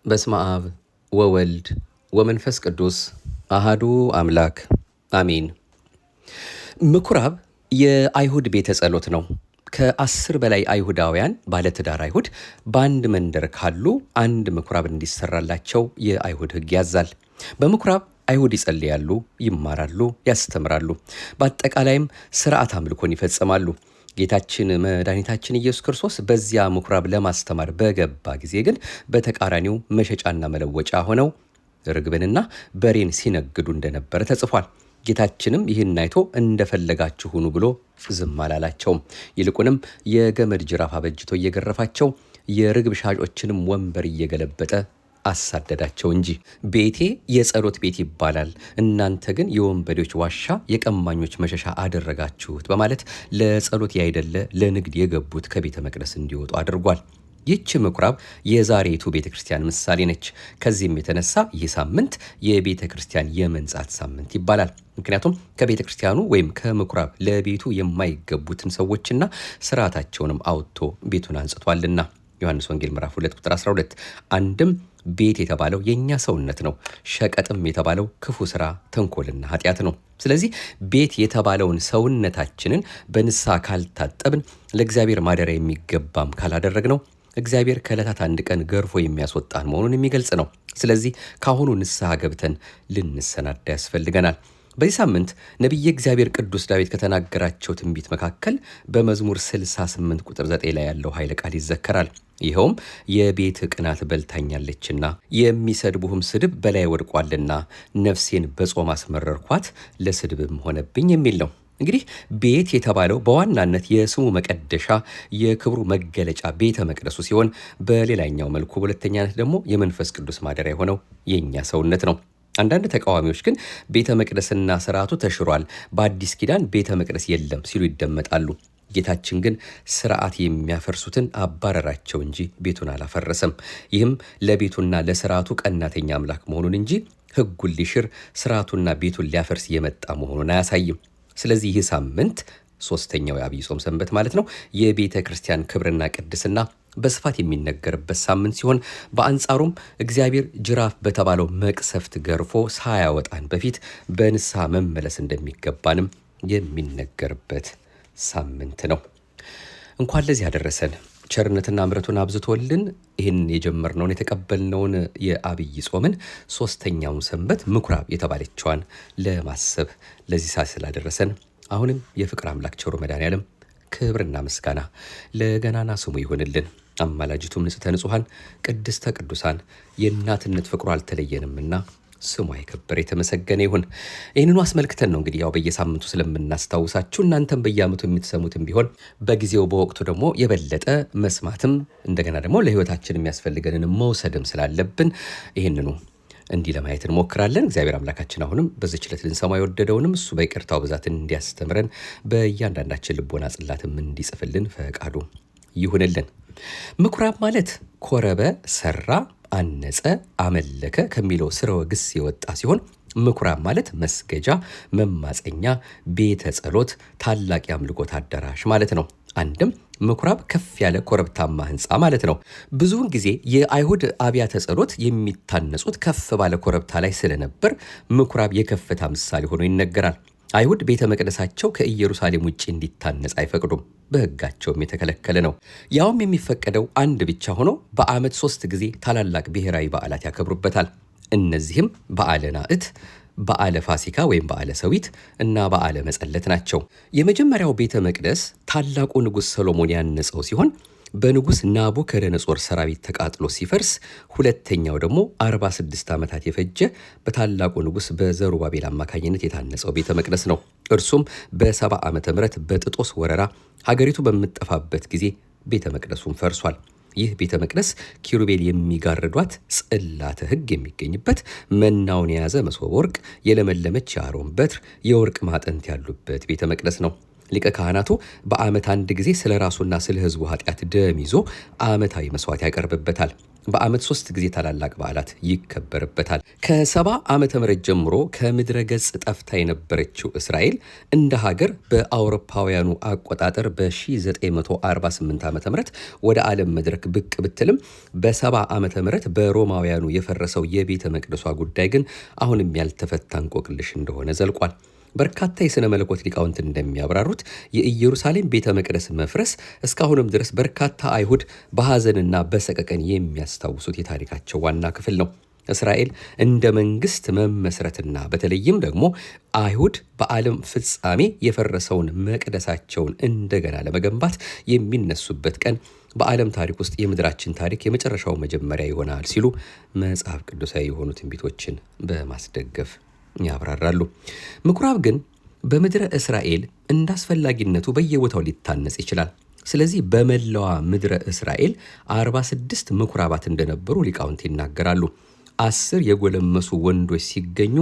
በስመ አብ ወወልድ ወመንፈስ ቅዱስ አሃዱ አምላክ አሜን። ምኩራብ የአይሁድ ቤተ ጸሎት ነው። ከ10 በላይ አይሁዳውያን ባለትዳር አይሁድ በአንድ መንደር ካሉ አንድ ምኩራብ እንዲሰራላቸው የአይሁድ ሕግ ያዛል። በምኩራብ አይሁድ ይጸልያሉ፣ ይማራሉ፣ ያስተምራሉ። በአጠቃላይም ስርዓት አምልኮን ይፈጽማሉ። ጌታችን መድኃኒታችን ኢየሱስ ክርስቶስ በዚያ ምኩራብ ለማስተማር በገባ ጊዜ ግን በተቃራኒው መሸጫና መለወጫ ሆነው ርግብንና በሬን ሲነግዱ እንደነበረ ተጽፏል። ጌታችንም ይህን አይቶ እንደፈለጋችሁ ሁኑ ብሎ ዝም አላላቸውም። ይልቁንም የገመድ ጅራፍ አበጅቶ እየገረፋቸው የርግብ ሻጮችንም ወንበር እየገለበጠ አሳደዳቸው እንጂ። ቤቴ የጸሎት ቤት ይባላል፣ እናንተ ግን የወንበዴዎች ዋሻ፣ የቀማኞች መሸሻ አደረጋችሁት በማለት ለጸሎት ያይደለ ለንግድ የገቡት ከቤተ መቅደስ እንዲወጡ አድርጓል። ይህች ምኩራብ የዛሬቱ ቤተ ክርስቲያን ምሳሌ ነች። ከዚህም የተነሳ ይህ ሳምንት የቤተ ክርስቲያን የመንጻት ሳምንት ይባላል። ምክንያቱም ከቤተ ክርስቲያኑ ወይም ከምኩራብ ለቤቱ የማይገቡትን ሰዎችና ስርዓታቸውንም አውጥቶ ቤቱን አንጽቷልና። ዮሐንስ ወንጌል ምዕራፍ 2 ቁጥር 12 አንድም ቤት የተባለው የኛ ሰውነት ነው፣ ሸቀጥም የተባለው ክፉ ስራ፣ ተንኮልና ኃጢአት ነው። ስለዚህ ቤት የተባለውን ሰውነታችንን በንስሐ ካልታጠብን፣ ለእግዚአብሔር ማደሪያ የሚገባም ካላደረግነው እግዚአብሔር ከዕለታት አንድ ቀን ገርፎ የሚያስወጣን መሆኑን የሚገልጽ ነው። ስለዚህ ካሁኑ ንስሐ ገብተን ልንሰናዳ ያስፈልገናል። በዚህ ሳምንት ነቢየ እግዚአብሔር ቅዱስ ዳዊት ከተናገራቸው ትንቢት መካከል በመዝሙር 68 ቁጥር 9 ላይ ያለው ኃይለ ቃል ይዘከራል። ይኸውም የቤት ቅናት በልታኛለችና የሚሰድቡህም ስድብ በላይ ወድቋልና ነፍሴን በጾም አስመረርኳት ለስድብም ሆነብኝ የሚል ነው። እንግዲህ ቤት የተባለው በዋናነት የስሙ መቀደሻ የክብሩ መገለጫ ቤተ መቅደሱ ሲሆን፣ በሌላኛው መልኩ በሁለተኛነት ደግሞ የመንፈስ ቅዱስ ማደሪያ የሆነው የእኛ ሰውነት ነው። አንዳንድ ተቃዋሚዎች ግን ቤተ መቅደስና ስርዓቱ ተሽሯል፣ በአዲስ ኪዳን ቤተ መቅደስ የለም ሲሉ ይደመጣሉ። ጌታችን ግን ስርዓት የሚያፈርሱትን አባረራቸው እንጂ ቤቱን አላፈረሰም። ይህም ለቤቱና ለስርዓቱ ቀናተኛ አምላክ መሆኑን እንጂ ሕጉን ሊሽር ስርዓቱና ቤቱን ሊያፈርስ የመጣ መሆኑን አያሳይም። ስለዚህ ይህ ሳምንት ሶስተኛው የአብይ ጾም ሰንበት ማለት ነው፣ የቤተ ክርስቲያን ክብርና ቅድስና በስፋት የሚነገርበት ሳምንት ሲሆን፣ በአንጻሩም እግዚአብሔር ጅራፍ በተባለው መቅሰፍት ገርፎ ሳያወጣን በፊት በንስሐ መመለስ እንደሚገባንም የሚነገርበት ሳምንት ነው። እንኳን ለዚህ ያደረሰን ቸርነትና ምሕረቱን አብዝቶልን ይህን የጀመርነውን የተቀበልነውን የአብይ ጾምን ሶስተኛውን ሰንበት ምኩራብ የተባለችዋን ለማሰብ ለዚህ ሰዓት ስላደረሰን አሁንም የፍቅር አምላክ ቸሩ መድኃኔዓለም ክብርና ምስጋና ለገናና ስሙ ይሁንልን። አማላጅቱም ንጽሕተ ንጹሐን ቅድስተ ቅዱሳን የእናትነት ፍቅሩ አልተለየንምና ስሙ የከበረ የተመሰገነ ይሁን። ይህንኑ አስመልክተን ነው እንግዲህ ያው በየሳምንቱ ስለምናስታውሳችሁ እናንተም በየዓመቱ የምትሰሙትም ቢሆን በጊዜው በወቅቱ ደግሞ የበለጠ መስማትም እንደገና ደግሞ ለሕይወታችን የሚያስፈልገንን መውሰድም ስላለብን ይህንኑ እንዲህ ለማየት እንሞክራለን። እግዚአብሔር አምላካችን አሁንም በዚህች ዕለት ልንሰማ የወደደውንም እሱ በይቅርታው ብዛት እንዲያስተምረን በእያንዳንዳችን ልቦና ጽላትም እንዲጽፍልን ፈቃዱ ይሁንልን። ምኩራብ ማለት ኮረበ፣ ሰራ፣ አነጸ፣ አመለከ ከሚለው ስርወ ግስ የወጣ ሲሆን ምኩራብ ማለት መስገጃ፣ መማፀኛ፣ ቤተ ጸሎት፣ ታላቅ የአምልኮት አዳራሽ ማለት ነው። አንድም ምኩራብ ከፍ ያለ ኮረብታማ ህንፃ ማለት ነው። ብዙውን ጊዜ የአይሁድ አብያተ ጸሎት የሚታነጹት ከፍ ባለ ኮረብታ ላይ ስለነበር ምኩራብ የከፍታ ምሳሌ ሆኖ ይነገራል። አይሁድ ቤተ መቅደሳቸው ከኢየሩሳሌም ውጭ እንዲታነጽ አይፈቅዱም፣ በሕጋቸውም የተከለከለ ነው። ያውም የሚፈቀደው አንድ ብቻ ሆኖ በዓመት 3 ጊዜ ታላላቅ ብሔራዊ በዓላት ያከብሩበታል። እነዚህም በዓለ ናዕት፣ በዓለ ፋሲካ ወይም በዓለ ሰዊት እና በዓለ መጸለት ናቸው። የመጀመሪያው ቤተ መቅደስ ታላቁ ንጉሥ ሰሎሞን ያነጸው ሲሆን በንጉሥ ናቡከደነጾር ሰራዊት ተቃጥሎ ሲፈርስ፣ ሁለተኛው ደግሞ 46 ዓመታት የፈጀ በታላቁ ንጉሥ በዘሩባቤል አማካኝነት የታነጸው ቤተ መቅደስ ነው። እርሱም በ70 ዓመተ ምህረት በጥጦስ ወረራ ሀገሪቱ በምትጠፋበት ጊዜ ቤተ መቅደሱም ፈርሷል። ይህ ቤተ መቅደስ ኪሩቤል የሚጋርዷት ጽላተ ሕግ የሚገኝበት፣ መናውን የያዘ መሶበ ወርቅ፣ የለመለመች የአሮን በትር፣ የወርቅ ማጠንት ያሉበት ቤተ መቅደስ ነው። ሊቀ ካህናቱ በዓመት አንድ ጊዜ ስለ ራሱና ስለ ሕዝቡ ኃጢአት ደም ይዞ ዓመታዊ መስዋዕት ያቀርብበታል። በዓመት 3 ጊዜ ታላላቅ በዓላት ይከበርበታል። ከ70 ዓመተ ምህረት ጀምሮ ከምድረ ገጽ ጠፍታ የነበረችው እስራኤል እንደ ሀገር በአውሮፓውያኑ አቆጣጠር በ1948 ዓመተ ምህረት ወደ ዓለም መድረክ ብቅ ብትልም በ70 ዓመተ ምህረት በሮማውያኑ የፈረሰው የቤተ መቅደሷ ጉዳይ ግን አሁንም ያልተፈታ እንቆቅልሽ እንደሆነ ዘልቋል። በርካታ የሥነ መለኮት ሊቃውንት እንደሚያብራሩት የኢየሩሳሌም ቤተ መቅደስ መፍረስ እስካሁንም ድረስ በርካታ አይሁድ በሐዘንና በሰቀቀን የሚያስታውሱት የታሪካቸው ዋና ክፍል ነው። እስራኤል እንደ መንግስት መመስረትና በተለይም ደግሞ አይሁድ በዓለም ፍጻሜ የፈረሰውን መቅደሳቸውን እንደገና ለመገንባት የሚነሱበት ቀን በዓለም ታሪክ ውስጥ የምድራችን ታሪክ የመጨረሻው መጀመሪያ ይሆናል ሲሉ መጽሐፍ ቅዱሳዊ የሆኑ ትንቢቶችን በማስደገፍ ያብራራሉ። ምኩራብ ግን በምድረ እስራኤል እንዳስፈላጊነቱ በየቦታው ሊታነጽ ይችላል። ስለዚህ በመላዋ ምድረ እስራኤል 46 ምኩራባት እንደነበሩ ሊቃውንት ይናገራሉ። 10 የጎለመሱ ወንዶች ሲገኙ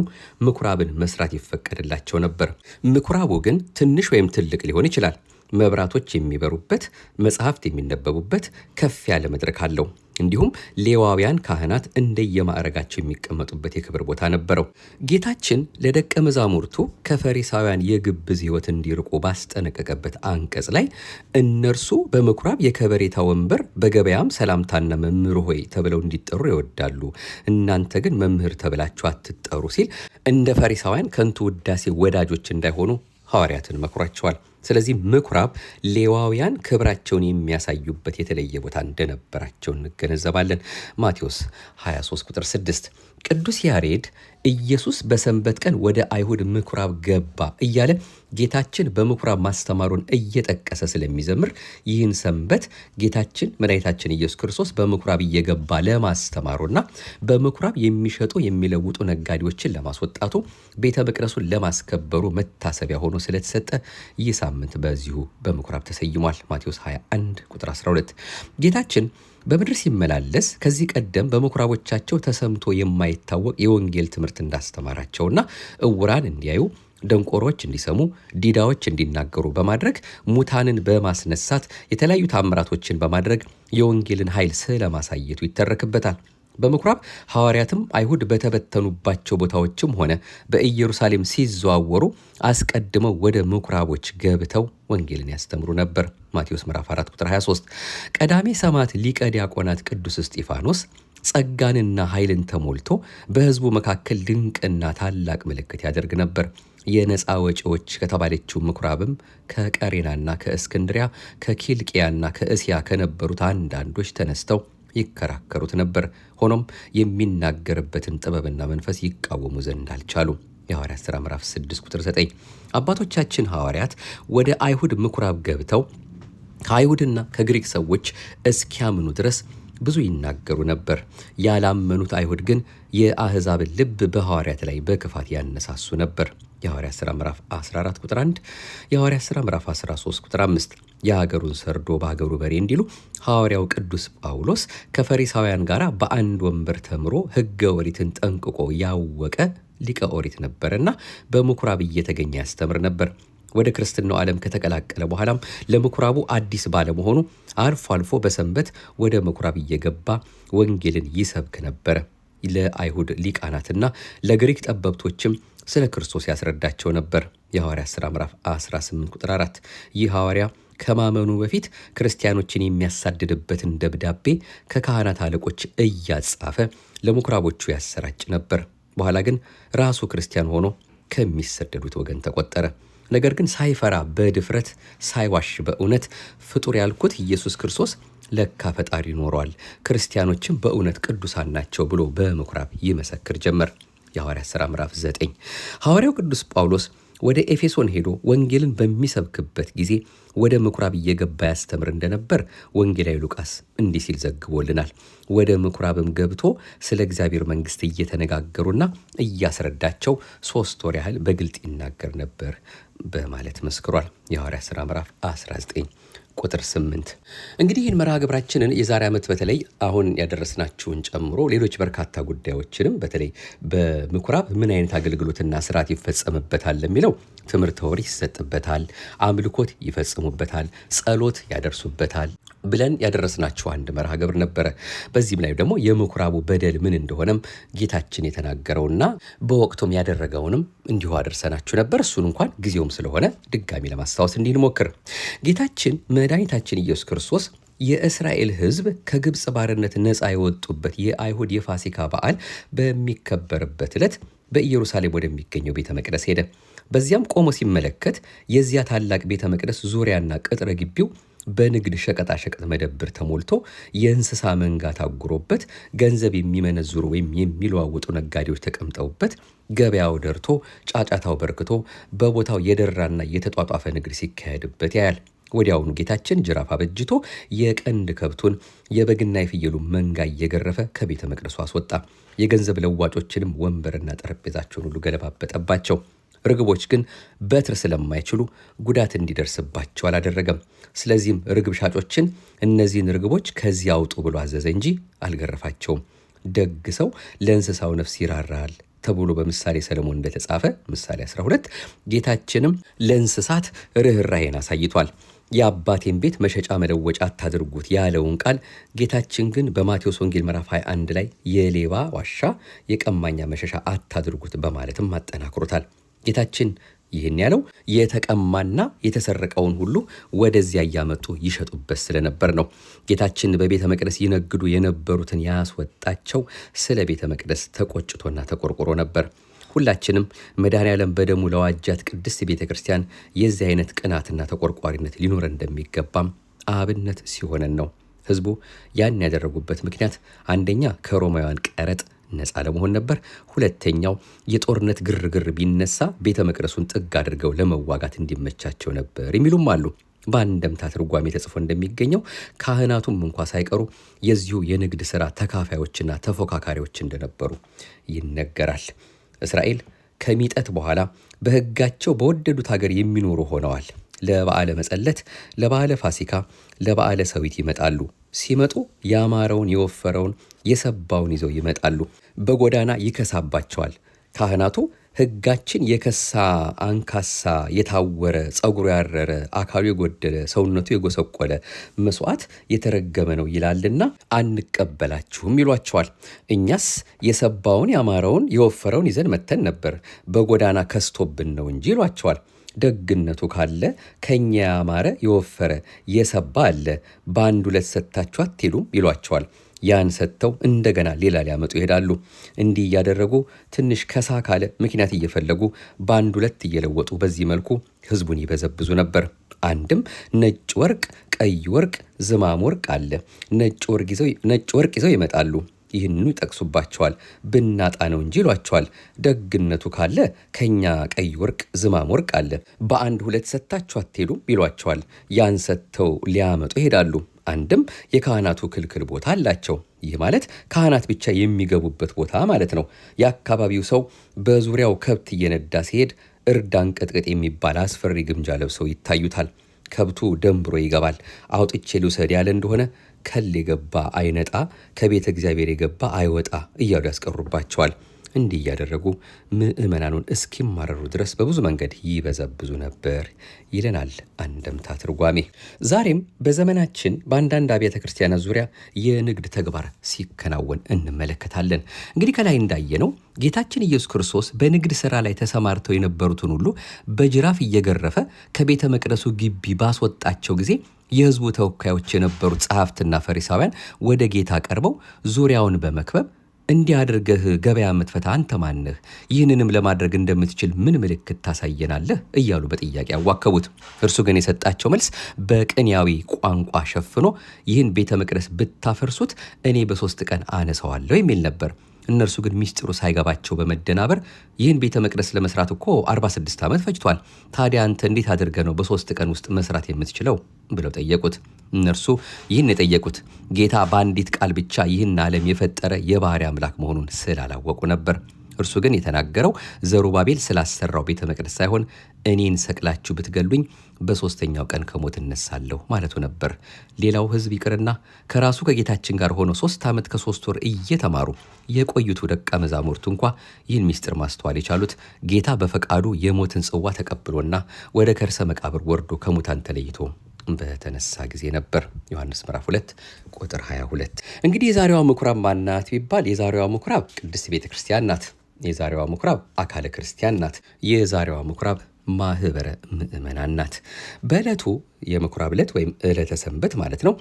ምኩራብን መስራት ይፈቀድላቸው ነበር። ምኩራቡ ግን ትንሽ ወይም ትልቅ ሊሆን ይችላል። መብራቶች የሚበሩበት፣ መጽሐፍት የሚነበቡበት ከፍ ያለ መድረክ አለው። እንዲሁም ሌዋውያን ካህናት እንደየማዕረጋቸው የሚቀመጡበት የክብር ቦታ ነበረው። ጌታችን ለደቀ መዛሙርቱ ከፈሪሳውያን የግብዝ ሕይወት እንዲርቁ ባስጠነቀቀበት አንቀጽ ላይ እነርሱ በምኩራብ የከበሬታ ወንበር በገበያም ሰላምታና መምህር ሆይ ተብለው እንዲጠሩ ይወዳሉ፣ እናንተ ግን መምህር ተብላችሁ አትጠሩ ሲል እንደ ፈሪሳውያን ከንቱ ውዳሴ ወዳጆች እንዳይሆኑ ሐዋርያትን መክሯቸዋል። ስለዚህ ምኩራብ ሌዋውያን ክብራቸውን የሚያሳዩበት የተለየ ቦታ እንደነበራቸው እንገነዘባለን። ማቴዎስ 23 ቁጥር 6 ቅዱስ ያሬድ ኢየሱስ በሰንበት ቀን ወደ አይሁድ ምኩራብ ገባ እያለ ጌታችን በምኩራብ ማስተማሩን እየጠቀሰ ስለሚዘምር ይህን ሰንበት ጌታችን መድኃኒታችን ኢየሱስ ክርስቶስ በምኩራብ እየገባ ለማስተማሩና በምኩራብ የሚሸጡ የሚለውጡ ነጋዴዎችን ለማስወጣቱ ቤተ መቅደሱን ለማስከበሩ መታሰቢያ ሆኖ ስለተሰጠ ይህ ሳምንት በዚሁ በምኩራብ ተሰይሟል። ማቴዎስ 21 ቁጥር 12 ጌታችን በምድር ሲመላለስ ከዚህ ቀደም በምኩራቦቻቸው ተሰምቶ የማይታወቅ የወንጌል ትምህርት እንዳስተማራቸውና እውራን እንዲያዩ፣ ደንቆሮች እንዲሰሙ፣ ዲዳዎች እንዲናገሩ በማድረግ ሙታንን በማስነሳት የተለያዩ ታምራቶችን በማድረግ የወንጌልን ኃይል ስለማሳየቱ ይተረክበታል። በምኩራብ ሐዋርያትም አይሁድ በተበተኑባቸው ቦታዎችም ሆነ በኢየሩሳሌም ሲዘዋወሩ አስቀድመው ወደ ምኩራቦች ገብተው ወንጌልን ያስተምሩ ነበር። ማቴዎስ ምዕራፍ 4 ቁጥር 23 ቀዳሜ ሰማዕት ሊቀ ዲያቆናት ቅዱስ እስጢፋኖስ ጸጋንና ኃይልን ተሞልቶ በሕዝቡ መካከል ድንቅና ታላቅ ምልክት ያደርግ ነበር። የነፃ ወጪዎች ከተባለችው ምኩራብም ከቀሬናና ከእስክንድሪያ ከኪልቅያና ከእስያ ከነበሩት አንዳንዶች ተነስተው ይከራከሩት ነበር። ሆኖም የሚናገርበትን ጥበብና መንፈስ ይቃወሙ ዘንድ አልቻሉ። የሐዋርያት ሥራ ምዕራፍ 6 ቁጥር 9 አባቶቻችን ሐዋርያት ወደ አይሁድ ምኩራብ ገብተው ከአይሁድና ከግሪክ ሰዎች እስኪያምኑ ድረስ ብዙ ይናገሩ ነበር። ያላመኑት አይሁድ ግን የአሕዛብን ልብ በሐዋርያት ላይ በክፋት ያነሳሱ ነበር። የሐዋርያት ሥራ ምዕራፍ 14 ቁጥር 1፣ የሐዋርያት ሥራ ምዕራፍ 13 ቁጥር 5 የሀገሩን ሰርዶ በሀገሩ በሬ እንዲሉ ሐዋርያው ቅዱስ ጳውሎስ ከፈሪሳውያን ጋር በአንድ ወንበር ተምሮ ሕገ ኦሪትን ጠንቅቆ ያወቀ ሊቀ ኦሪት ነበርና በምኩራብ እየተገኘ ያስተምር ነበር። ወደ ክርስትናው ዓለም ከተቀላቀለ በኋላም ለምኩራቡ አዲስ ባለመሆኑ አልፎ አልፎ በሰንበት ወደ ምኩራብ እየገባ ወንጌልን ይሰብክ ነበረ። ለአይሁድ ሊቃናትና ለግሪክ ጠበብቶችም ስለ ክርስቶስ ያስረዳቸው ነበር። የሐዋርያት ሥራ ምዕራፍ 18 ቁጥር 4 ይህ ሐዋርያ ከማመኑ በፊት ክርስቲያኖችን የሚያሳድድበትን ደብዳቤ ከካህናት አለቆች እያጻፈ ለምኩራቦቹ ያሰራጭ ነበር። በኋላ ግን ራሱ ክርስቲያን ሆኖ ከሚሰደዱት ወገን ተቆጠረ። ነገር ግን ሳይፈራ በድፍረት ሳይዋሽ በእውነት ፍጡር ያልኩት ኢየሱስ ክርስቶስ ለካ ፈጣሪ ኖሯል፣ ክርስቲያኖችም በእውነት ቅዱሳን ናቸው ብሎ በምኩራብ ይመሰክር ጀመር። የሐዋርያት ሥራ ምዕራፍ 9 ሐዋርያው ቅዱስ ጳውሎስ ወደ ኤፌሶን ሄዶ ወንጌልን በሚሰብክበት ጊዜ ወደ ምኩራብ እየገባ ያስተምር እንደነበር ወንጌላዊ ሉቃስ እንዲህ ሲል ዘግቦልናል። ወደ ምኩራብም ገብቶ ስለ እግዚአብሔር መንግሥት እየተነጋገሩና እያስረዳቸው 3 ወር ያህል በግልጥ ይናገር ነበር በማለት መስክሯል። የሐዋርያት ሥራ ምዕራፍ 19 ቁጥር 8። እንግዲህ ይህን መርሃ ግብራችንን የዛሬ ዓመት በተለይ አሁን ያደረስናችሁን ጨምሮ ሌሎች በርካታ ጉዳዮችንም በተለይ በምኩራብ ምን አይነት አገልግሎትና ስርዓት ይፈጸምበታል ለሚለው ትምህርተ ኦሪት ይሰጥበታል፣ አምልኮት ይፈጽሙበታል፣ ጸሎት ያደርሱበታል ብለን ያደረስናችሁ አንድ መርሃ ግብር ነበረ። በዚህም ላይ ደግሞ የምኩራቡ በደል ምን እንደሆነም ጌታችን የተናገረውና በወቅቱም ያደረገውንም እንዲሁ አደርሰናችሁ ነበር። እሱን እንኳን ጊዜውም ስለሆነ ድጋሚ ለማስታወስ እንሞክር። ጌታችን መድኃኒታችን ኢየሱስ ክርስቶስ የእስራኤል ሕዝብ ከግብፅ ባርነት ነፃ የወጡበት የአይሁድ የፋሲካ በዓል በሚከበርበት ዕለት በኢየሩሳሌም ወደሚገኘው ቤተ መቅደስ ሄደ። በዚያም ቆሞ ሲመለከት የዚያ ታላቅ ቤተ መቅደስ ዙሪያና ቅጥረ ግቢው በንግድ ሸቀጣሸቀጥ መደብር ተሞልቶ የእንስሳ መንጋ ታጉሮበት ገንዘብ የሚመነዝሩ ወይም የሚለዋውጡ ነጋዴዎች ተቀምጠውበት ገበያው ደርቶ ጫጫታው በርክቶ በቦታው የደራና የተጧጧፈ ንግድ ሲካሄድበት ያያል። ወዲያውኑ ጌታችን ጅራፍ አበጅቶ የቀንድ ከብቱን የበግና የፍየሉ መንጋ እየገረፈ ከቤተ መቅደሱ አስወጣ። የገንዘብ ለዋጮችንም ወንበርና ጠረጴዛቸውን ሁሉ ገለባበጠባቸው። ርግቦች ግን በትር ስለማይችሉ ጉዳት እንዲደርስባቸው አላደረገም። ስለዚህም ርግብ ሻጮችን እነዚህን ርግቦች ከዚህ አውጡ ብሎ አዘዘ እንጂ አልገረፋቸውም። ደግ ሰው ለእንስሳው ነፍስ ይራራል ተብሎ በምሳሌ ሰለሞን እንደተጻፈ ምሳሌ 12 ጌታችንም ለእንስሳት ርኅራኄን አሳይቷል። የአባቴን ቤት መሸጫ መለወጫ አታድርጉት ያለውን ቃል ጌታችን ግን በማቴዎስ ወንጌል ምዕራፍ 21 ላይ የሌባ ዋሻ የቀማኛ መሸሻ አታድርጉት በማለትም አጠናክሮታል። ጌታችን ይህን ያለው የተቀማና የተሰረቀውን ሁሉ ወደዚያ እያመጡ ይሸጡበት ስለነበር ነው። ጌታችን በቤተ መቅደስ ይነግዱ የነበሩትን ያስወጣቸው ስለ ቤተ መቅደስ ተቆጭቶና ተቆርቆሮ ነበር። ሁላችንም መድኃኔዓለም በደሙ ለዋጃት ቅድስት ቤተ ክርስቲያን የዚህ አይነት ቅናትና ተቆርቋሪነት ሊኖረን እንደሚገባም አብነት ሲሆነን ነው። ሕዝቡ ያን ያደረጉበት ምክንያት አንደኛ ከሮማውያን ቀረጥ ነፃ ለመሆን ነበር። ሁለተኛው የጦርነት ግርግር ቢነሳ ቤተ መቅደሱን ጥግ አድርገው ለመዋጋት እንዲመቻቸው ነበር የሚሉም አሉ። በአንድምታ ትርጓሜ ተጽፎ እንደሚገኘው ካህናቱም እንኳ ሳይቀሩ የዚሁ የንግድ ሥራ ተካፋዮችና ተፎካካሪዎች እንደነበሩ ይነገራል። እስራኤል ከሚጠት በኋላ በሕጋቸው በወደዱት ሀገር የሚኖሩ ሆነዋል። ለበዓለ መጸለት፣ ለበዓለ ፋሲካ፣ ለበዓለ ሰዊት ይመጣሉ። ሲመጡ ያማረውን የወፈረውን የሰባውን ይዘው ይመጣሉ። በጎዳና ይከሳባቸዋል። ካህናቱ ሕጋችን የከሳ አንካሳ፣ የታወረ፣ ጸጉሩ ያረረ፣ አካሉ የጎደለ፣ ሰውነቱ የጎሰቆለ መስዋዕት የተረገመ ነው ይላልና አንቀበላችሁም ይሏቸዋል። እኛስ የሰባውን ያማረውን የወፈረውን ይዘን መተን ነበር፣ በጎዳና ከስቶብን ነው እንጂ ይሏቸዋል። ደግነቱ ካለ ከኛ ያማረ የወፈረ የሰባ አለ፣ በአንድ ሁለት ሰጥታችሁ አትሄዱም ይሏቸዋል። ያን ሰጥተው እንደገና ሌላ ሊያመጡ ይሄዳሉ። እንዲህ እያደረጉ ትንሽ ከሳ ካለ ምክንያት እየፈለጉ በአንድ ሁለት እየለወጡ በዚህ መልኩ ሕዝቡን ይበዘብዙ ነበር። አንድም ነጭ ወርቅ፣ ቀይ ወርቅ፣ ዝማም ወርቅ አለ። ነጭ ወርቅ ይዘው ይመጣሉ። ይህንኑ ይጠቅሱባቸዋል። ብናጣ ነው እንጂ ይሏቸዋል። ደግነቱ ካለ ከኛ ቀይ ወርቅ ዝማም ወርቅ አለ፣ በአንድ ሁለት ሰጥታችሁ አትሄዱም ይሏቸዋል። ያን ሰጥተው ሊያመጡ ይሄዳሉ። አንድም የካህናቱ ክልክል ቦታ አላቸው። ይህ ማለት ካህናት ብቻ የሚገቡበት ቦታ ማለት ነው። የአካባቢው ሰው በዙሪያው ከብት እየነዳ ሲሄድ እርድ አንቀጥቅጥ የሚባል አስፈሪ ግምጃ ለብሰው ይታዩታል። ከብቱ ደንብሮ ይገባል። አውጥቼ ልውሰድ ያለ እንደሆነ ከል የገባ አይነጣ፣ ከቤተ እግዚአብሔር የገባ አይወጣ እያሉ ያስቀሩባቸዋል። እንዲህ እያደረጉ ምዕመናኑን እስኪማረሩ ድረስ በብዙ መንገድ ይበዘብዙ ነበር ይለናል አንድምታ ትርጓሜ። ዛሬም በዘመናችን በአንዳንድ አብያተ ክርስቲያናት ዙሪያ የንግድ ተግባር ሲከናወን እንመለከታለን። እንግዲህ ከላይ እንዳየነው ጌታችን ኢየሱስ ክርስቶስ በንግድ ሥራ ላይ ተሰማርተው የነበሩትን ሁሉ በጅራፍ እየገረፈ ከቤተ መቅደሱ ግቢ ባስወጣቸው ጊዜ የሕዝቡ ተወካዮች የነበሩት ጸሐፍትና ፈሪሳውያን ወደ ጌታ ቀርበው ዙሪያውን በመክበብ እንዲህ አድርገህ ገበያ የምትፈታ አንተ ማነህ? ይህንንም ለማድረግ እንደምትችል ምን ምልክት ታሳየናለህ? እያሉ በጥያቄ ያዋከቡት። እርሱ ግን የሰጣቸው መልስ በቅኔያዊ ቋንቋ ሸፍኖ ይህን ቤተ መቅደስ ብታፈርሱት እኔ በ3 ቀን አነሳዋለሁ የሚል ነበር። እነርሱ ግን ሚስጥሩ ሳይገባቸው በመደናበር ይህን ቤተ መቅደስ ለመስራት እኮ 46 ዓመት ፈጅቷል፣ ታዲያ አንተ እንዴት አድርገህ ነው በ3 ቀን ውስጥ መስራት የምትችለው ብለው ጠየቁት። እነርሱ ይህን የጠየቁት ጌታ በአንዲት ቃል ብቻ ይህን ዓለም የፈጠረ የባሕርይ አምላክ መሆኑን ስላላወቁ ነበር። እርሱ ግን የተናገረው ዘሩባቤል ስላሰራው ቤተ መቅደስ ሳይሆን እኔን ሰቅላችሁ ብትገሉኝ በሦስተኛው ቀን ከሞት እነሳለሁ ማለቱ ነበር። ሌላው ሕዝብ ይቅርና ከራሱ ከጌታችን ጋር ሆኖ 3 ዓመት ከ3 ወር እየተማሩ የቆዩት ደቀ መዛሙርቱ እንኳ ይህን ምስጢር ማስተዋል የቻሉት ጌታ በፈቃዱ የሞትን ጽዋ ተቀብሎና ወደ ከርሰ መቃብር ወርዶ ከሙታን ተለይቶ በተነሳ ጊዜ ነበር። ዮሐንስ ምዕራፍ 2 ቁጥር 22። እንግዲህ የዛሬዋ ምኩራብ ማናት ቢባል የዛሬዋ ምኩራብ ቅድስት ቤተ ክርስቲያን ናት። የዛሬዋ ምኩራብ አካለ ክርስቲያን ናት። የዛሬዋ ምኩራብ ማህበረ ምእመናን ናት። በዕለቱ የምኩራብ ዕለት ወይም ዕለተ ሰንበት ማለት ነው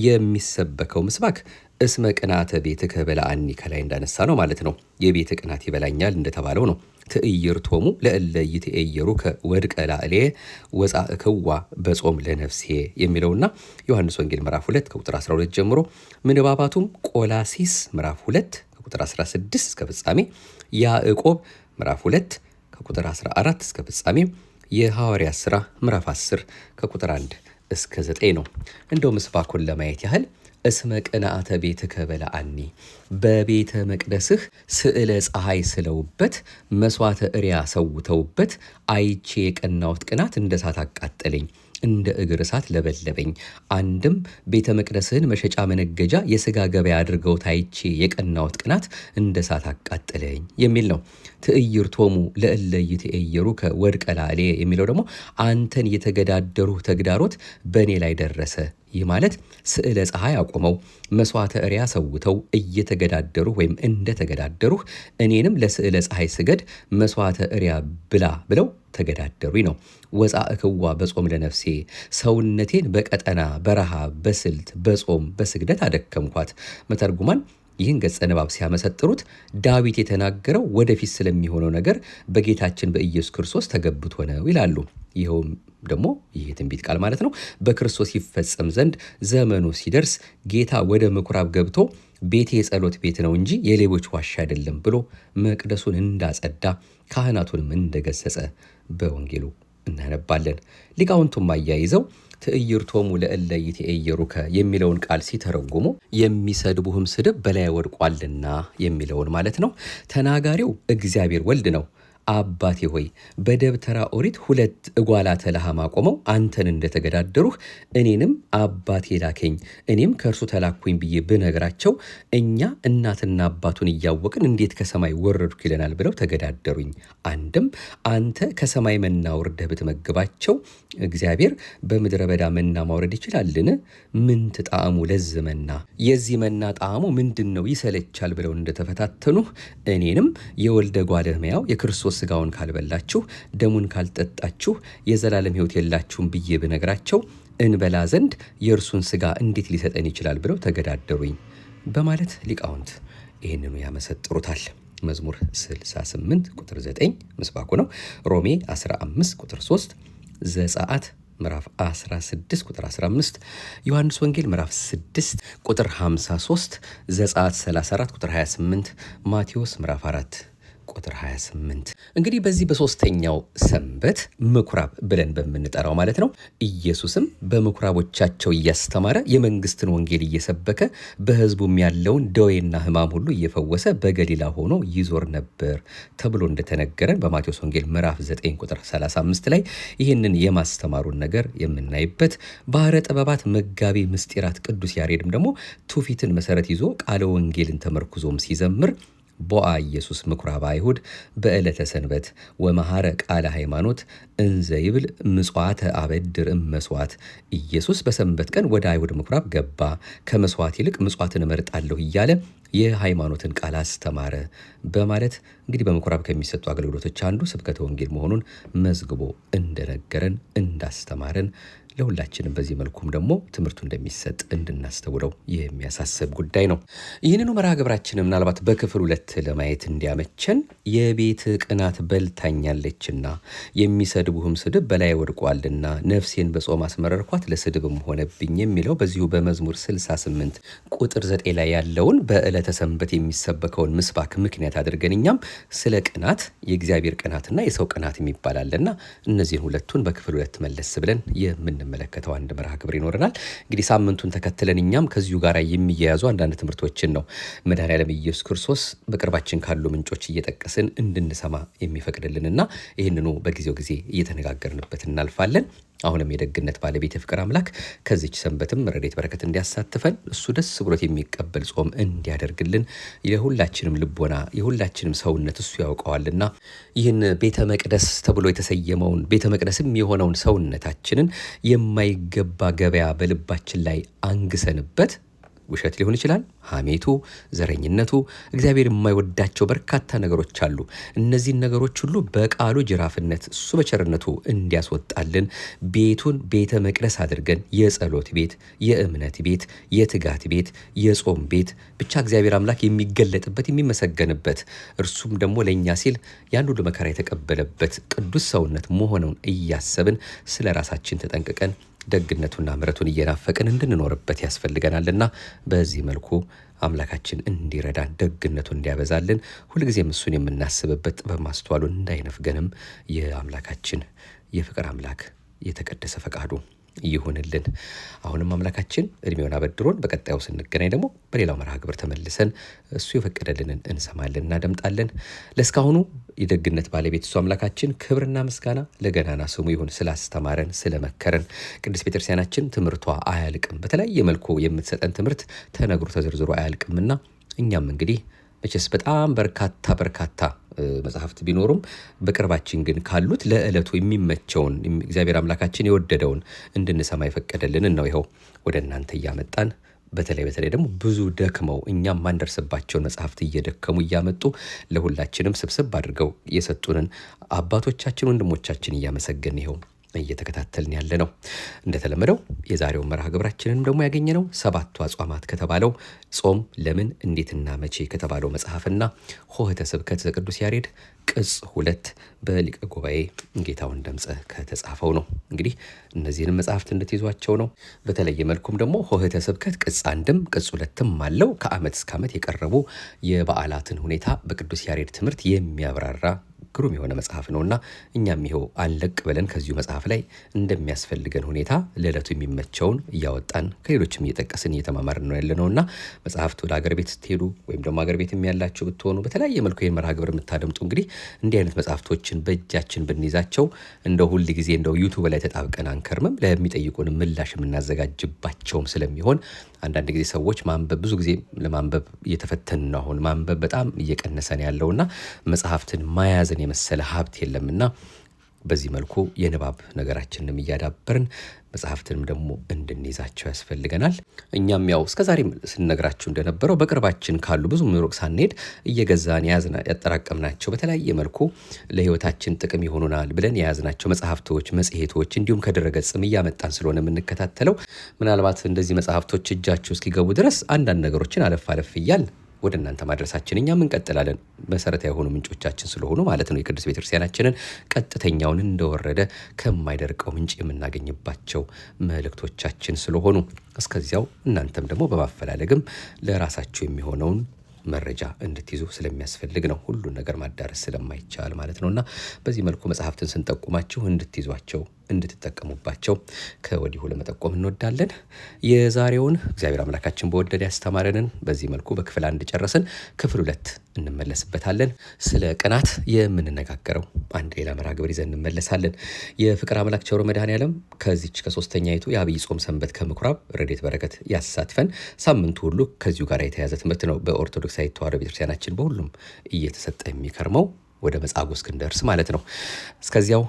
የሚሰበከው ምስባክ እስመ ቅንዓተ ቤትከ በልዐኒ ከላይ እንዳነሳ ነው ማለት ነው። የቤት ቅናት ይበላኛል እንደተባለው ነው። ትዕይርቶሙ ለእለ ይትዔየሩከ ወድቀ ላዕሌየ ወጻእክዋ በጾም ለነፍሴ የሚለውና ዮሐንስ ወንጌል ምዕራፍ 2 ከቁጥር 12 ጀምሮ ምንባባቱም ቆላሲስ ምዕራፍ 2 ከቁጥር 16 እስከ ፍጻሜ፣ ያዕቆብ ምዕራፍ 2 ከቁጥር 14 እስከ ፍጻሜ፣ የሐዋርያት ሥራ ምዕራፍ 10 ከቁጥር 1 እስከ 9 ነው። እንደው ምስባኩን ለማየት ያህል እስመ ቅንዓተ ቤትከ በልዐኒ በቤተ መቅደስህ ስዕለ ፀሐይ ስለውበት መሥዋዕተ እሪያ ሰውተውበት አይቼ የቀናሁት ቅናት እንደ እሳት አቃጠለኝ፣ እንደ እግር እሳት ለበለበኝ። አንድም ቤተ መቅደስህን መሸጫ መነገጃ የሥጋ ገበያ አድርገው ታይቼ የቀናሁት ቅናት እንደ እሳት አቃጠለኝ የሚል ነው። ትዕይርቶሙ ለእለ ይትዔየሩከ ወድቀ ላዕሌየ የሚለው ደግሞ አንተን የተገዳደሩህ ተግዳሮት በእኔ ላይ ደረሰ። ይህ ማለት ስዕለ ፀሐይ አቆመው መሥዋዕተ እሪያ ሰውተው እየተገዳደሩህ ወይም እንደተገዳደሩህ እኔንም ለስዕለ ፀሐይ ስገድ መሥዋዕተ እሪያ ብላ ብለው ተገዳደሩኝ ነው። ወጻእክዋ በጾም ለነፍሴ ሰውነቴን በቀጠና በረሃብ በስልት በጾም በስግደት አደከምኳት። መተርጉማን ይህን ገጸ ንባብ ሲያመሰጥሩት ዳዊት የተናገረው ወደፊት ስለሚሆነው ነገር በጌታችን በኢየሱስ ክርስቶስ ተገብቶ ነው ይላሉ። ይኸውም ደግሞ ይህ የትንቢት ቃል ማለት ነው በክርስቶስ ይፈጸም ዘንድ ዘመኑ ሲደርስ ጌታ ወደ ምኩራብ ገብቶ ቤቴ የጸሎት ቤት ነው እንጂ የሌቦች ዋሻ አይደለም ብሎ መቅደሱን እንዳጸዳ ካህናቱንም እንደገሰጸ በወንጌሉ እናነባለን። ሊቃውንቱም አያይዘው ትዕይርቶሙ ለእለ ይትዔየሩከ የሚለውን ቃል ሲተረጉሙ የሚሰድቡህም ስድብ በላይ ወድቋልና የሚለውን ማለት ነው። ተናጋሪው እግዚአብሔር ወልድ ነው። አባቴ ሆይ በደብተራ ኦሪት 2 እጓላተ ለሐማ ቆመው አንተን እንደተገዳደሩህ እኔንም አባቴ ላከኝ እኔም ከእርሱ ተላኩኝ ብዬ ብነግራቸው እኛ እናትና አባቱን እያወቅን እንዴት ከሰማይ ወረድኩ ይለናል ብለው ተገዳደሩኝ። አንድም አንተ ከሰማይ መና ወርደህ ብትመግባቸው እግዚአብሔር በምድረ በዳ መና ማውረድ ይችላልን? ምን ትጣዕሙ ለዝ መና የዚህ መና ጣዕሙ ምንድን ነው ይሰለቻል ብለው እንደተፈታተኑህ እኔንም የወልደ እጓለ እመሕያው የክርስቶስ ሥጋውን ካልበላችሁ ደሙን ካልጠጣችሁ የዘላለም ሕይወት የላችሁም ብዬ ብነግራቸው እንበላ ዘንድ የእርሱን ሥጋ እንዴት ሊሰጠን ይችላል ብለው ተገዳደሩኝ በማለት ሊቃውንት ይህንኑ ያመሰጥሩታል። መዝሙር 68 ቁጥር 9 ምስባኩ ነው። ሮሜ 15 ቁጥር 3፣ ዘጸአት ምዕራፍ 16 ቁጥር 15፣ ዮሐንስ ወንጌል ምዕራፍ 6 ቁጥር 53፣ ዘጸአት 34 ቁጥር 28፣ ማቴዎስ ምዕራፍ 4 ቁጥር 28። እንግዲህ በዚህ በሶስተኛው ሰንበት ምኩራብ ብለን በምንጠራው ማለት ነው ኢየሱስም በምኩራቦቻቸው እያስተማረ የመንግስትን ወንጌል እየሰበከ በሕዝቡም ያለውን ደዌና ሕማም ሁሉ እየፈወሰ በገሊላ ሆኖ ይዞር ነበር ተብሎ እንደተነገረን በማቴዎስ ወንጌል ምዕራፍ 9 ቁጥር 35 ላይ ይህንን የማስተማሩን ነገር የምናይበት ባሕረ ጥበባት መጋቢ ምስጢራት ቅዱስ ያሬድም ደግሞ ትውፊትን መሰረት ይዞ ቃለ ወንጌልን ተመርኩዞም ሲዘምር ቦአ ኢየሱስ ምኩራበ አይሁድ በዕለተ ሰንበት ወመሐረ ቃለ ሃይማኖት እንዘ ይብል ምጽዋተ አበድር እመስዋዕት። ኢየሱስ በሰንበት ቀን ወደ አይሁድ ምኩራብ ገባ፣ ከመስዋዕት ይልቅ ምጽዋትን እመርጣለሁ እያለ የሃይማኖትን ቃል አስተማረ በማለት እንግዲህ በምኩራብ ከሚሰጡ አገልግሎቶች አንዱ ስብከተ ወንጌል መሆኑን መዝግቦ እንደነገረን እንዳስተማረን ለሁላችንም በዚህ መልኩም ደግሞ ትምህርቱ እንደሚሰጥ እንድናስተውለው የሚያሳስብ ጉዳይ ነው። ይህንኑ መርሃ ግብራችን ምናልባት በክፍል 2 ለማየት እንዲያመቸን የቤት ቅናት በልታኛለችና የሚሰድቡህም ስድብ በላይ ወድቋልና ነፍሴን በጾም አስመረርኳት ለስድብም ሆነብኝ የሚለው በዚሁ በመዝሙር 68 ቁጥር 9 ላይ ያለውን በዕለተ ሰንበት የሚሰበከውን ምስባክ ምክንያት አድርገን እኛም ስለ ቅናት የእግዚአብሔር ቅናትና የሰው ቅናት የሚባላለና እነዚህን ሁለቱን በክፍል 2 መለስ ብለን የምንመለከተው አንድ መርሃ ግብር ይኖረናል። እንግዲህ ሳምንቱን ተከትለን እኛም ከዚሁ ጋር የሚያያዙ አንዳንድ ትምህርቶችን ነው መድኃኔዓለም ኢየሱስ ክርስቶስ በቅርባችን ካሉ ምንጮች እየጠቀስን እንድንሰማ የሚፈቅድልንና ይህንኑ በጊዜው ጊዜ እየተነጋገርንበት እናልፋለን። አሁንም የደግነት ባለቤት የፍቅር አምላክ ከዚች ሰንበትም ረድኤት በረከት እንዲያሳትፈን እሱ ደስ ብሎት የሚቀበል ጾም እንዲያደርግልን የሁላችንም ልቦና የሁላችንም ሰውነት እሱ ያውቀዋልና ይህን ቤተ መቅደስ ተብሎ የተሰየመውን ቤተ መቅደስም የሆነውን ሰውነታችንን የማይገባ ገበያ በልባችን ላይ አንግሰንበት ውሸት ሊሆን ይችላል፣ ሐሜቱ፣ ዘረኝነቱ፣ እግዚአብሔር የማይወዳቸው በርካታ ነገሮች አሉ። እነዚህን ነገሮች ሁሉ በቃሉ ጅራፍነት እሱ በቸርነቱ እንዲያስወጣልን ቤቱን ቤተ መቅደስ አድርገን የጸሎት ቤት፣ የእምነት ቤት፣ የትጋት ቤት፣ የጾም ቤት ብቻ እግዚአብሔር አምላክ የሚገለጥበት የሚመሰገንበት እርሱም ደግሞ ለእኛ ሲል ያን ሁሉ መከራ የተቀበለበት ቅዱስ ሰውነት መሆኑን እያሰብን ስለ ራሳችን ተጠንቅቀን ደግነቱና ምሕረቱን እየናፈቅን እንድንኖርበት ያስፈልገናልና በዚህ መልኩ አምላካችን እንዲረዳን ደግነቱን እንዲያበዛልን ሁልጊዜም እሱን የምናስብበት ጥበብ ማስተዋሉን እንዳይነፍገንም የአምላካችን የፍቅር አምላክ የተቀደሰ ፈቃዱ ይሁንልን። አሁንም አምላካችን እድሜውን አበድሮን በቀጣዩ ስንገናኝ ደግሞ በሌላው መርሃ ግብር ተመልሰን እሱ የፈቀደልንን እንሰማለን እናደምጣለን። ለእስካሁኑ የደግነት ባለቤት እሱ አምላካችን ክብርና ምስጋና ለገናና ስሙ ይሁን። ስላስተማረን ስለመከረን ቅድስት ቤተክርስቲያናችን ትምህርቷ አያልቅም። በተለያየ መልኩ የምትሰጠን ትምህርት ተነግሮ ተዘርዝሮ አያልቅምና እኛም እንግዲህ መቼስ በጣም በርካታ መጽሐፍት ቢኖሩም በቅርባችን ግን ካሉት ለዕለቱ የሚመቸውን እግዚአብሔር አምላካችን የወደደውን እንድንሰማ የፈቀደልንን ነው ይኸው ወደ እናንተ እያመጣን በተለይ ደግሞ ብዙ ደክመው እኛም ማንደርስባቸውን መጽሐፍት እየደከሙ እያመጡ ለሁላችንም ስብስብ አድርገው የሰጡንን አባቶቻችን ወንድሞቻችን እያመሰገን ይኸው እየተከታተልን ያለ ነው። እንደተለመደው የዛሬው መርሃ ግብራችንንም ደግሞ ያገኘነው ሰባቱ አጽዋማት ከተባለው ጾም ለምን እንዴትና መቼ ከተባለው መጽሐፍና ሆህተ ስብከት ዘቅዱስ ያሬድ ቅጽ 2 በሊቀ ጉባኤ ጌታሁን ደምጸ ከተጻፈው ነው። እንግዲህ እነዚህንም መጽሐፍት እንድትይዟቸው ነው። በተለየ መልኩም ደግሞ ሆህተ ስብከት ቅጽ 1ም ቅጽ 2ም አለው። ከዓመት እስከ ዓመት የቀረቡ የበዓላትን ሁኔታ በቅዱስ ያሬድ ትምህርት የሚያብራራ ግሩም የሆነ መጽሐፍ ነውና እኛም ይኸው አንለቅ ብለን ከዚሁ መጽሐፍ ላይ እንደሚያስፈልገን ሁኔታ ለዕለቱ የሚመቸውን እያወጣን ከሌሎችም እየጠቀስን እየተማማርን ነው ያለነውና መጽሐፍት ወደ ሀገር ቤት ስትሄዱ ወይም ደግሞ ሀገር ቤት ያላችሁ ብትሆኑ በተለያየ መልኩ ይህን መርሃ ግብር የምታደምጡ እንግዲህ እንዲህ አይነት መጽሐፍቶችን በእጃችን ብንይዛቸው እንደው ሁል ጊዜ እንደው ዩቱብ ላይ ተጣብቀን አንከርምም። ለሚጠይቁን ምላሽ የምናዘጋጅባቸውም ስለሚሆን አንዳንድ ጊዜ ሰዎች ማንበብ ብዙ ጊዜ ለማንበብ እየተፈተኑ ነው። አሁን ማንበብ በጣም እየቀነሰን ያለውና መጽሐፍትን ማያዝን የመሰለ ሀብት የለምና በዚህ መልኩ የንባብ ነገራችንንም እያዳበርን መጽሐፍትንም ደግሞ እንድንይዛቸው ያስፈልገናል። እኛም ያው እስከዛሬም ስንነግራችሁ እንደነበረው በቅርባችን ካሉ ብዙ ምሩቅ ሳንሄድ እየገዛን ያጠራቀምናቸው በተለያየ መልኩ ለሕይወታችን ጥቅም ይሆኑናል ብለን የያዝናቸው መጽሐፍቶች፣ መጽሔቶች እንዲሁም ከድረገጽም እያመጣን ስለሆነ የምንከታተለው ምናልባት እንደዚህ መጽሐፍቶች እጃችሁ እስኪገቡ ድረስ አንዳንድ ነገሮችን አለፍ እያል ወደ እናንተ ማድረሳችን እኛም እንቀጥላለን። መሰረታዊ የሆኑ ምንጮቻችን ስለሆኑ ማለት ነው። የቅድስት ቤተክርስቲያናችንን ቀጥተኛውን እንደወረደ ከማይደርቀው ምንጭ የምናገኝባቸው መልእክቶቻችን ስለሆኑ እስከዚያው እናንተም ደግሞ በማፈላለግም ለራሳችሁ የሚሆነውን መረጃ እንድትይዙ ስለሚያስፈልግ ነው። ሁሉን ነገር ማዳረስ ስለማይቻል ማለት ነውና በዚህ መልኩ መጽሐፍትን ስንጠቁማችሁ እንድትይዟቸው እንድትጠቀሙባቸው ከወዲሁ ለመጠቆም እንወዳለን። የዛሬውን እግዚአብሔር አምላካችን በወደደ ያስተማረንን በዚህ መልኩ በክፍል 1 ጨረስን። ክፍል 2 እንመለስበታለን። ስለ ቅናት የምንነጋገረው አንድ ሌላ መርሃ ግብር ይዘን እንመለሳለን። የፍቅር አምላክ ቸሩ መድኃኔዓለም ከዚች ከ3ኛይቱ የአብይ ጾም ሰንበት ከምኩራብ ረድኤት በረከት ያሳትፈን። ሳምንቱ ሁሉ ከዚሁ ጋር የተያዘ ትምህርት ነው በኦርቶዶክሳዊ ተዋሕዶ ቤተክርስቲያናችን በሁሉም እየተሰጠ የሚከርመው ወደ መጻጉዕ እስክንደርስ ማለት ነው። እስከዚያው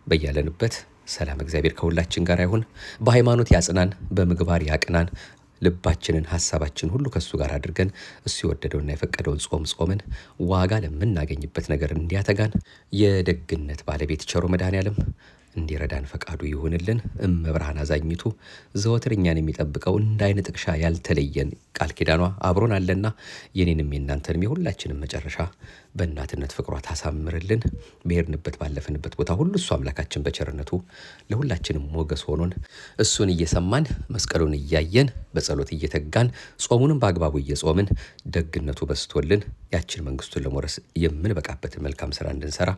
በያለንበት ሰላም እግዚአብሔር ከሁላችን ጋር ይሁን። በሃይማኖት ያጽናን፣ በምግባር ያቅናን። ልባችንን ሐሳባችን ሁሉ ከሱ ጋር አድርገን እሱ የወደደውና የፈቀደውን ጾም ጾመን ዋጋ ለምናገኝበት ነገር እንዲያተጋን የደግነት ባለቤት ቸሩ መድኃኔዓለም እንዲረዳን ፈቃዱ ይሁንልን። እመብርሃን አዛኝቱ ዘወትር እኛን የሚጠብቀው እንዳይነ ጥቅሻ ያልተለየን ቃል ኪዳኗ አብሮን አለና የኔንም የእናንተንም የሁላችንም መጨረሻ በእናትነት ፍቅሯ ታሳምርልን። በሄድንበት ባለፍንበት ቦታ ሁሉ እሱ አምላካችን በቸርነቱ ለሁላችንም ሞገስ ሆኖን እሱን እየሰማን መስቀሉን እያየን በጸሎት እየተጋን ጾሙንም በአግባቡ እየጾምን ደግነቱ በስቶልን ያችን መንግስቱን ለመውረስ የምንበቃበትን መልካም ስራ እንድንሰራ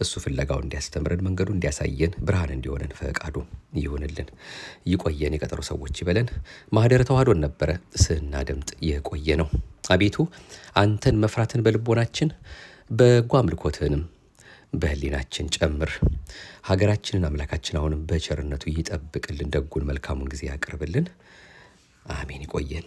እሱ ፍለጋው እንዲያስተምረን መንገዱ እንዲያሳየን ብርሃን እንዲሆነን ፈቃዱ ይሁንልን። ይቆየን፣ የቀጠሮ ሰዎች ይበለን። ማህደረ ተዋህዶን ነበረ ስናደምጥ የቆየ ነው። አቤቱ አንተን መፍራትን በልቦናችን በጎ አምልኮትህንም በህሊናችን ጨምር። ሀገራችንን አምላካችን አሁንም በቸርነቱ ይጠብቅልን፣ ደጉን መልካሙን ጊዜ ያቅርብልን። አሜን። ይቆየን።